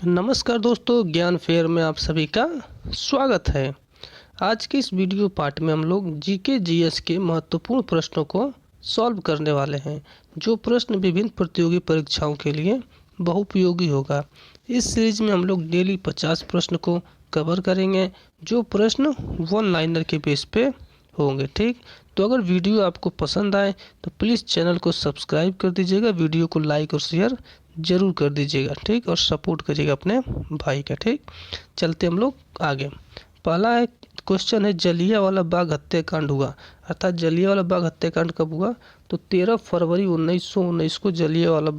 नमस्कार दोस्तों, ज्ञान फेयर में आप सभी का स्वागत है। आज के इस वीडियो पार्ट में हम लोग जीके जीएस के महत्वपूर्ण प्रश्नों को सॉल्व करने वाले हैं, जो प्रश्न विभिन्न प्रतियोगी परीक्षाओं के लिए बहुपयोगी होगा। इस सीरीज में हम लोग डेली 50 प्रश्न को कवर करेंगे, जो प्रश्न वन लाइनर के बेस पे होंगे। ठीक, तो अगर वीडियो आपको पसंद आए तो प्लीज़ चैनल को सब्सक्राइब कर दीजिएगा, वीडियो को लाइक और शेयर जरूर कर दीजिएगा। ठीक, और सपोर्ट करिएगा अपने भाई का। ठीक, चलते हम लोग आगे। पहला क्वेश्चन है, जलियांवाला बाग हत्याकांड हुआ, अर्थात जलियांवाला बाग हत्याकांड कब हुआ? तो 13 फरवरी 1919 को जलियांवाला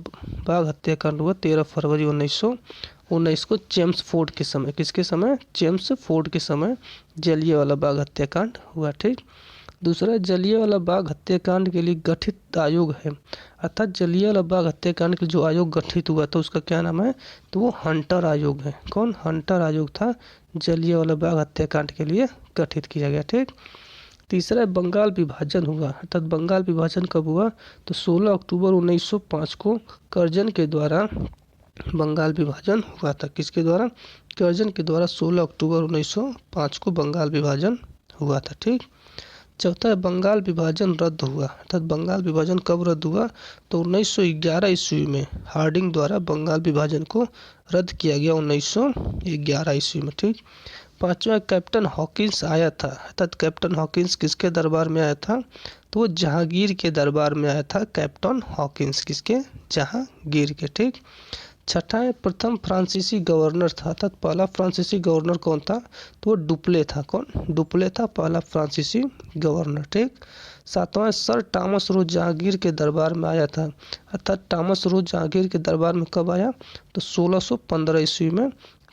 बाग हत्याकांड हुआ। 13 फरवरी 1919 को जेम्स फोर्ड के समय, किसके समय? जेम्स फोर्ड के समय जलियांवाला बाग हत्याकांड हुआ। ठीक, दूसरा, जलियांवाला बाग हत्याकांड के लिए गठित आयोग है, अर्थात जलियांवाला बाग हत्याकांड के जो आयोग गठित हुआ था उसका क्या नाम है? तो वो हंटर आयोग है। कौन? हंटर आयोग था, जलियांवाला बाग हत्याकांड के लिए गठित किया गया। ठीक, तीसरा, बंगाल विभाजन हुआ, अर्थात बंगाल विभाजन कब हुआ? तो 16 अक्टूबर 1905 को कर्जन के द्वारा बंगाल विभाजन हुआ था। किसके द्वारा? कर्जन के द्वारा 16 अक्टूबर 1905 को बंगाल विभाजन हुआ था। ठीक, चौथा है, बंगाल विभाजन रद्द हुआ, अर्थात बंगाल विभाजन कब रद्द हुआ? तो 1911 ईस्वी में हार्डिंग द्वारा बंगाल विभाजन को रद्द किया गया, 1911 ईस्वी में। ठीक, पांचवा, कैप्टन हॉकिंस आया था, अर्थात कैप्टन हॉकिंस किसके दरबार में आया था? तो वो जहांगीर के दरबार में आया था। कैप्टन हॉकिंस किसके? जहांगीर के। ठीक, छठा है, प्रथम फ्रांसीसी गवर्नर था, अर्थात पहला फ्रांसीसी गवर्नर कौन था? तो वो डुप्ले था। कौन? डुप्ले था पहला फ्रांसीसी गवर्नर। ठीक, सातवां, सर टॉमस रो जहांगीर के दरबार में आया था, अर्थात टॉमस रो जहांगीर के दरबार में कब आया? तो 1615 ईस्वी में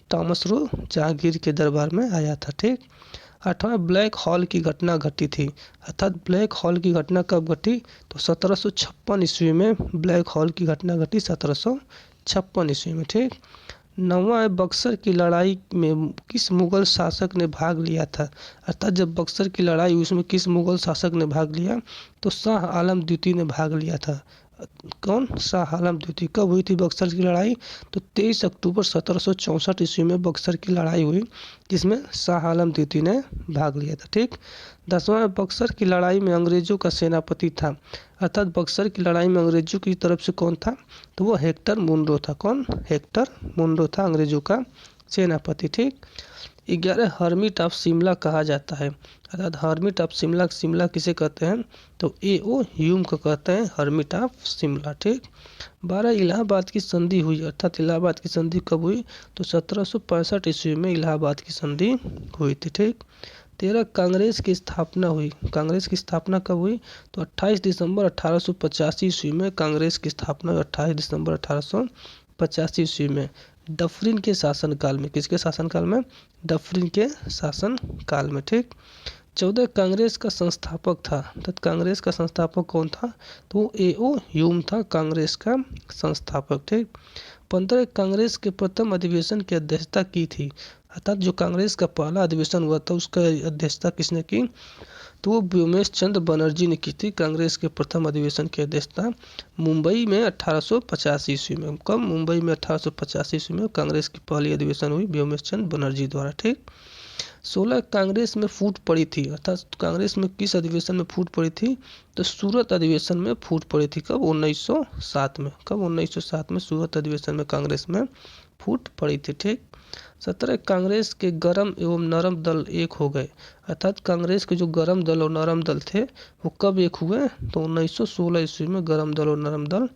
टॉमस रो जहांगीर के दरबार में आया था। ठीक, आठवां, ब्लैक हॉल की घटना घटी थी, अर्थात ब्लैक हॉल की घटना कब घटी? तो 1756 ईस्वी में ब्लैक हॉल की घटना घटी, 1756 ईस्वी में। ठीक, नौवां है, बक्सर की लड़ाई में किस मुगल शासक ने भाग लिया था, अर्थात जब बक्सर की लड़ाई हुई उसमें किस मुगल शासक ने भाग लिया? तो शाह आलम द्वितीय ने भाग लिया था। कौन? शाह आलम द्वितीय। कब हुई थी बक्सर की लड़ाई? तो 23 अक्टूबर 1764 ईस्वी में बक्सर की लड़ाई हुई, जिसमें शाह आलम द्वितीय ने भाग लिया था। ठीक, दसवां, बक्सर की लड़ाई में अंग्रेजों का सेनापति था, अर्थात बक्सर की लड़ाई में अंग्रेजों की तरफ से कौन था? तो वो हेक्टर मुनरो था। कौन? हेक्टर मुनरो था अंग्रेजों का सेनापति। ठीक, 11, हर्मिट ऑफ शिमला कहा जाता है, अर्थात हर्मिट ऑफ शिमला, शिमला किसे कहते हैं? तो ए.ओ. ह्यूम को कहते हैं हर्मिट ऑफ शिमला। ठीक, 12, इलाहाबाद की संधि हुई, अर्थात इलाहाबाद की संधि कब हुई? तो 1765 ईस्वी में इलाहाबाद की संधि हुई थी। ठीक, 13, कांग्रेस की स्थापना हुई, कांग्रेस की स्थापना कब हुई? तो 28 दिसंबर 1885 ईस्वी में कांग्रेस की स्थापना हुई, 28 दिसंबर 1885 ईस्वी में डफरिन के शासनकाल में। किसके शासनकाल में? डफरिन के शासनकाल में। ठीक, 14, कांग्रेस का संस्थापक था, अर्थात कांग्रेस का संस्थापक कौन था? तो वो ए.ओ. ह्यूम था कांग्रेस का संस्थापक। ठीक, 15, कांग्रेस के प्रथम अधिवेशन की अध्यक्षता की थी, अर्थात जो कांग्रेस का पहला अधिवेशन हुआ था उसका अध्यक्षता किसने की? तो वो व्योमेश चंद्र बनर्जी ने की थी। कांग्रेस के प्रथम अधिवेशन की अध्यक्षता मुंबई में 1885 ईस्वी में। कब? मुंबई में 1885 ईस्वी में कांग्रेस की पहली अधिवेशन हुई व्योमेश चंद्र बनर्जी द्वारा। ठीक, 16, कांग्रेस में फूट पड़ी थी, अर्थात कांग्रेस में किस अधिवेशन में फूट पड़ी थी? तो सूरत अधिवेशन में फूट पड़ी थी। कब? 1907 में। कब? 1907 में सूरत अधिवेशन में कांग्रेस में फूट पड़ी थी। ठीक, 17, कांग्रेस के गरम एवं नरम दल एक हो गए, अर्थात कांग्रेस के जो गरम दल और नरम दल थे वो कब एक हुए? तो 1916 ईस्वी में गरम दल और नरम दल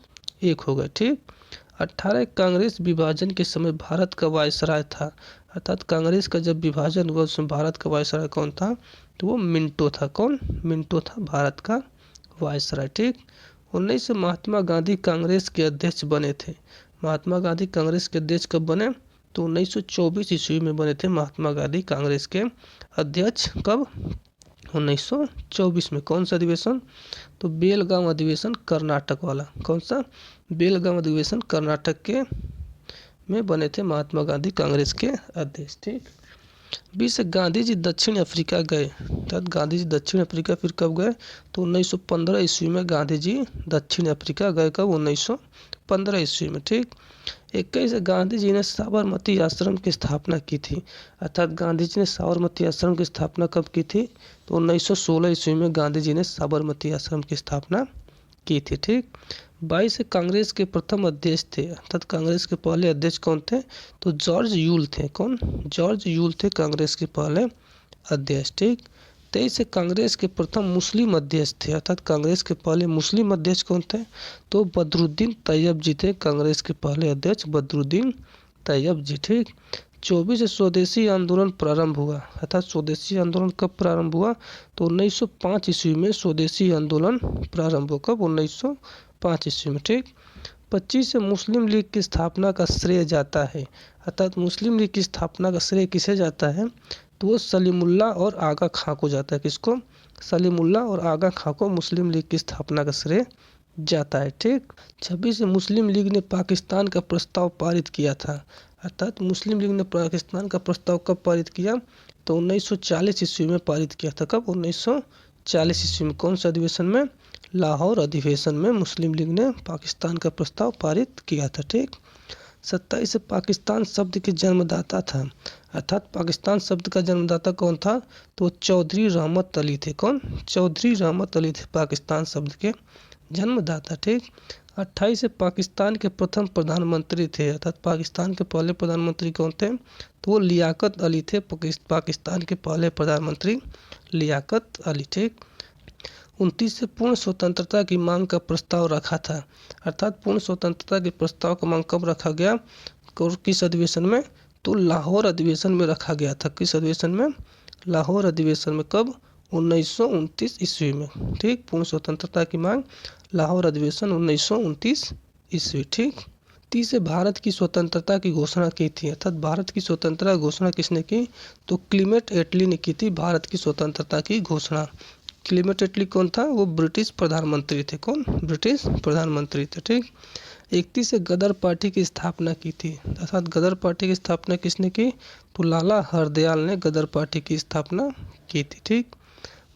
एक हो गए। ठीक, 18, कांग्रेस विभाजन के समय भारत का वायसराय था, अर्थात कांग्रेस का जब विभाजन हुआ उसमें भारत का वायसराय कौन था? तो वो मिंटो था। कौन? मिंटो था भारत का वायसराय। ठीक, 19, महात्मा गांधी कांग्रेस के अध्यक्ष बने थे, महात्मा गांधी कांग्रेस के अध्यक्ष कब बने? तो 1924 ईस्वी में बने थे महात्मा गांधी कांग्रेस के अध्यक्ष। कब? 1924 में। कौन सा अधिवेशन? तो बेलगाम अधिवेशन कर्नाटक वाला। कौन सा? बेलगाम अधिवेशन कर्नाटक के में बने थे महात्मा गांधी कांग्रेस के अध्यक्ष। ठीक, बीस से गांधी जी दक्षिण अफ्रीका गए। अर्थात गांधी जी दक्षिण अफ्रीका फिर कब गए? तो 1915 ईस्वी में गांधी जी दक्षिण अफ्रीका गए। कब? 1915 ईस्वी में। ठीक। 21 गांधी जी ने साबरमती आश्रम की स्थापना की थी। अर्थात गांधी जी ने साबरमती आश्रम की स्थापना कब की थी? तो 1916 ईस्वी में गांधी जी ने साबरमती आश्रम की स्थापना की थी। ठीक। 22 कांग्रेस के प्रथम अध्यक्ष थे। अर्थात कांग्रेस के पहले अध्यक्ष कौन थे? तो जॉर्ज यूल थे। कौन? जॉर्ज यूल थे कांग्रेस के पहले अध्यक्ष। ठीक। 23 कांग्रेस के प्रथम मुस्लिम अध्यक्ष थे। अर्थात कांग्रेस के पहले मुस्लिम अध्यक्ष कौन थे? तो बदरुद्दीन तैयब जी थे कांग्रेस के पहले अध्यक्ष, बदरुद्दीन तैयब जी। ठीक। 24 स्वदेशी आंदोलन प्रारंभ हुआ। अर्थात स्वदेशी आंदोलन कब प्रारंभ हुआ? तो 1905 ईस्वी में स्वदेशी आंदोलन प्रारंभ हुआ। कब? 1905 ईस्वी में। ठीक। 25 से मुस्लिम लीग की स्थापना का श्रेय जाता है। अर्थात मुस्लिम लीग की स्थापना का श्रेय किसे जाता है? तो वो सलीमुल्लाह और आगा खां को जाता है। किसको? सलीमुल्लाह और आगा खां को मुस्लिम लीग की स्थापना का श्रेय जाता है। ठीक। 26 मुस्लिम लीग ने पाकिस्तान का प्रस्ताव पारित किया था। अर्थात मुस्लिम लीग ने पाकिस्तान का प्रस्ताव कब पारित किया? तो 1940 ईस्वी में पारित किया था। कब? 1940 ईस्वी में। कौन सा अधिवेशन में? लाहौर अधिवेशन में मुस्लिम लीग ने पाकिस्तान का प्रस्ताव पारित किया था। ठीक। 27 पाकिस्तान शब्द के जन्मदाता था। अर्थात पाकिस्तान शब्द का जन्मदाता कौन था? तो चौधरी रहमत अली थे। कौन? चौधरी रहमत अली थे पाकिस्तान शब्द के जन्मदाता। ठीक। 28 पाकिस्तान के प्रथम प्रधानमंत्री थे। अर्थात पाकिस्तान के पहले प्रधानमंत्री कौन थे? तो वो लियाकत अली थे। पाकिस्तान के पहले प्रधानमंत्री लियाकत अली। ठीक। 29 से पूर्ण स्वतंत्रता की मांग का प्रस्ताव रखा था। अर्थात पूर्ण स्वतंत्रता के प्रस्ताव का मांग कब रखा गया? किस अधिवेशन में? तो लाहौर अधिवेशन में रखा गया था। किस अधिवेशन में? लाहौर अधिवेशन में। कब? 1929 ईस्वी में। ठीक। पूर्ण स्वतंत्रता की मांग, लाहौर अधिवेशन 1929 ईस्वी। ठीक। 30 भारत की स्वतंत्रता की घोषणा की थी। अर्थात भारत की स्वतंत्रता की घोषणा किसने की? तो क्लीमेंट एटली ने की थी भारत की स्वतंत्रता की घोषणा। क्लीमेंट एटली कौन था? वो ब्रिटिश प्रधानमंत्री थे। कौन? ब्रिटिश प्रधानमंत्री थे। ठीक। 31 से गदर पार्टी की स्थापना की थी। अर्थात गदर पार्टी की स्थापना किसने की? तो लाला हरदयाल ने गदर पार्टी की स्थापना की थी। ठीक।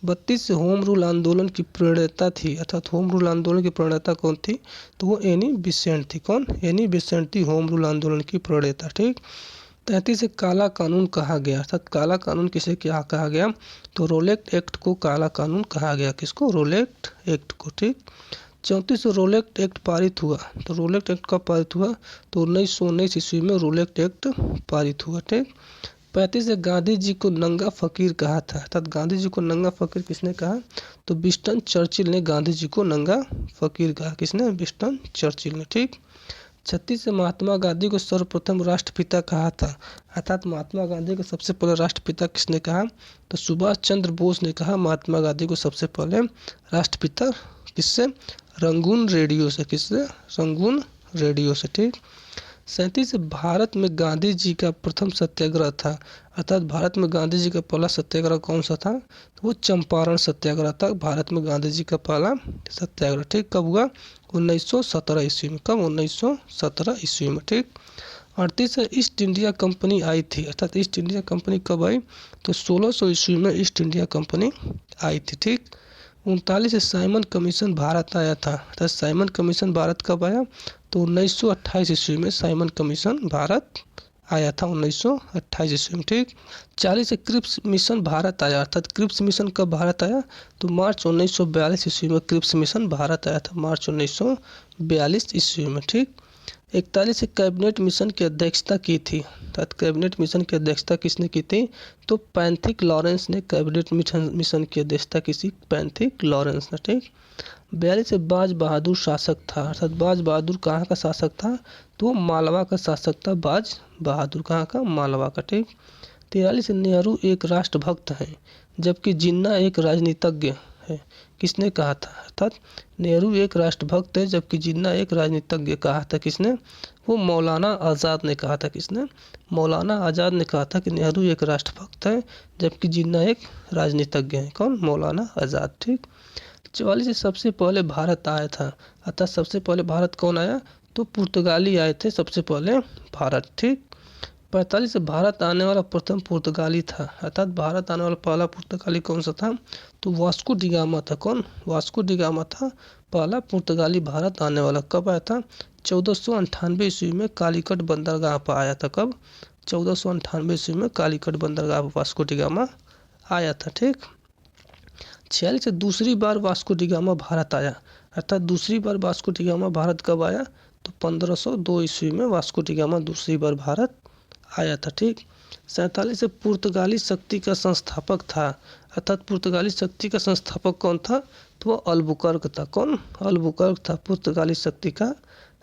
32 होम रूल आंदोलन की प्रणेता थी। अर्थात होम रूल आंदोलन की प्रणेता कौन थी? तो वो एनी बेसेंट थी। कौन? एनी बेसेंट थी होम रूल आंदोलन की प्रणेता। ठीक। 33 से काला कानून कहा गया। अर्थात काला कानून किसे क्या कहा गया? तो रोलेक्ट एक्ट को काला कानून कहा गया। किसको? रोलेक्ट एक्ट को। ठीक। 34 रोलेक्ट एक्ट पारित हुआ। तो रोलेक्ट एक्ट कब पारित हुआ? तो 1919 ईस्वी में रोलेक्ट एक्ट पारित हुआ। ठीक। 35 से गांधी जी को नंगा फकीर कहा था। अर्थात गांधी जी को नंगा फकीर किसने कहा? तो विंस्टन चर्चिल ने गांधी जी को नंगा फकीर कहा। किसने? विंस्टन चर्चिल ने। ठीक। 36 से महात्मा गांधी को सर्वप्रथम राष्ट्रपिता कहा था। अर्थात महात्मा गांधी को सबसे पहले राष्ट्रपिता किसने कहा? तो सुभाष चंद्र बोस ने कहा महात्मा गांधी को सबसे पहले राष्ट्रपिता। किससे? रंगून रेडियो से। किससे? रंगून रेडियो से। ठीक। 37 भारत में गांधी जी का प्रथम सत्याग्रह था। अर्थात भारत में गांधी जी का पहला सत्याग्रह कौन सा था? तो वो चंपारण सत्याग्रह था भारत में गांधी जी का पहला सत्याग्रह। ठीक। कब हुआ? 1917 ईस्वी में। कब? 1917 ईस्वी में। ठीक। 38 ईस्ट इंडिया कंपनी आई थी। अर्थात ईस्ट इंडिया कंपनी कब आई? तो 1600 ईस्वी में ईस्ट इंडिया कंपनी आई थी। ठीक। 39 साइमन कमीशन भारत आया था। अर्थात साइमन कमीशन भारत कब आया? तो 1928 ईस्वी में साइमन कमीशन भारत आया था। 1928 ईस्वी में। ठीक। 40 से क्रिप्स मिशन भारत आया। अर्थात क्रिप्स मिशन कब भारत आया? तो मार्च 1942 ईस्वी में क्रिप्स मिशन भारत आया था। मार्च 1942 ईस्वी में। ठीक। 41 से कैबिनेट मिशन की अध्यक्षता की थी। अर्थात कैबिनेट मिशन की अध्यक्षता किसने की थी? तो पैंथिक लॉरेंस ने कैबिनेट मिशन की अध्यक्षता किसी पैंथिक लॉरेंस ने। ठीक। 42 से बाज बहादुर शासक था। अर्थात बाज बहादुर कहाँ का शासक था? तो मालवा का शासक था। बाज बहादुर कहाँ का? मालवा का। ठीक। 43 से नेहरू एक राष्ट्रभक्त हैं जबकि जिन्ना एक राजनीतिज्ञ है। किसने कहा था? अर्थात नेहरू एक राष्ट्रभक्त है जबकि जिन्ना एक राजनीतिज्ञ कहा था। किसने? वो मौलाना आज़ाद ने कहा था। किसने? मौलाना आज़ाद ने कहा था कि नेहरू एक राष्ट्रभक्त है जबकि जिन्ना एक राजनीतिज्ञ है। कौन? मौलाना आज़ाद। ठीक। 44 से सबसे पहले भारत आया था। अर्थात सबसे पहले भारत कौन आया? तो पुर्तगाली आए थे सबसे पहले भारत। ठीक। 45 से भारत आने वाला प्रथम पुर्तगाली था, अर्थात भारत आने वाला पहला पुर्तगाली कौन सा था? तो वास्को डी गामा था। कौन? वास्को डी गामा था पहला पुर्तगाली भारत आने वाला। कब आया था? 1498 ईस्वी में कालीकट बंदरगाह पर आया था। कब? 1498 ईस्वी में कालीकट बंदरगाह पर वास्को डी गामा आया था। ठीक। 46 से दूसरी बार वास्को डी गामा भारत आया, अर्थात दूसरी बार वास्को डी गामा भारत कब आया? तो 1502 ईस्वी में वास्को डी गामा दूसरी बार भारत आया था। ठीक। 47 से पुर्तगाली शक्ति का संस्थापक था, अर्थात पुर्तगाली शक्ति का संस्थापक कौन था? तो वो अल्बुकर्क था। कौन? अल्बुकर्क था पुर्तगाली शक्ति का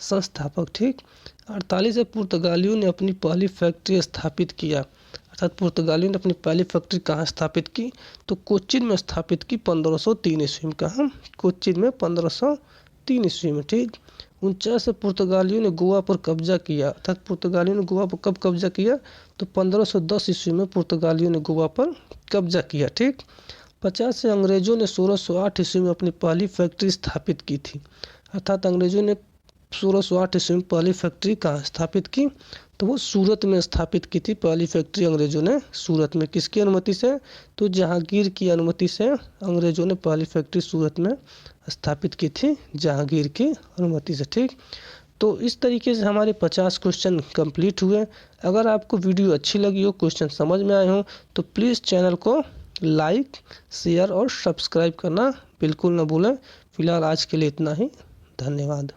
संस्थापक। ठीक। 48 से पुर्तगालियों ने अपनी पहली फैक्ट्री स्थापित किया, अर्थात पुर्तगालियों ने अपनी पहली फैक्ट्री कहाँ स्थापित की? तो कोच्चिन में स्थापित की 1503 ईस्वी में। कहाँ? कोच्चिन में 1503 ईस्वी में। ठीक। 49 से पुर्तगालियों ने गोवा पर कब्जा किया, अर्थात पुर्तगालियों ने गोवा पर कब कब्जा किया? तो 1510 ईस्वी में पुर्तगालियों ने गोवा पर कब्जा किया। ठीक। 50 से अंग्रेजों ने 1608 ईस्वी में अपनी पहली फैक्ट्री स्थापित की थी, अर्थात अंग्रेजों ने 1608 ईस्वी में पहली फैक्ट्री कहाँ स्थापित की? तो वो सूरत में स्थापित की थी पहली फैक्ट्री अंग्रेजों ने सूरत में। किसकी अनुमति से? तो जहांगीर की अनुमति से अंग्रेजों ने पहली फैक्ट्री सूरत में स्थापित की थी, जहांगीर की अनुमति से। ठीक। तो इस तरीके से हमारे 50 क्वेश्चन कंप्लीट हुए। अगर आपको वीडियो अच्छी लगी हो, क्वेश्चन समझ में आए हो, तो प्लीज़ चैनल को लाइक, शेयर और सब्सक्राइब करना बिल्कुल न भूलें। फिलहाल आज के लिए इतना ही। धन्यवाद।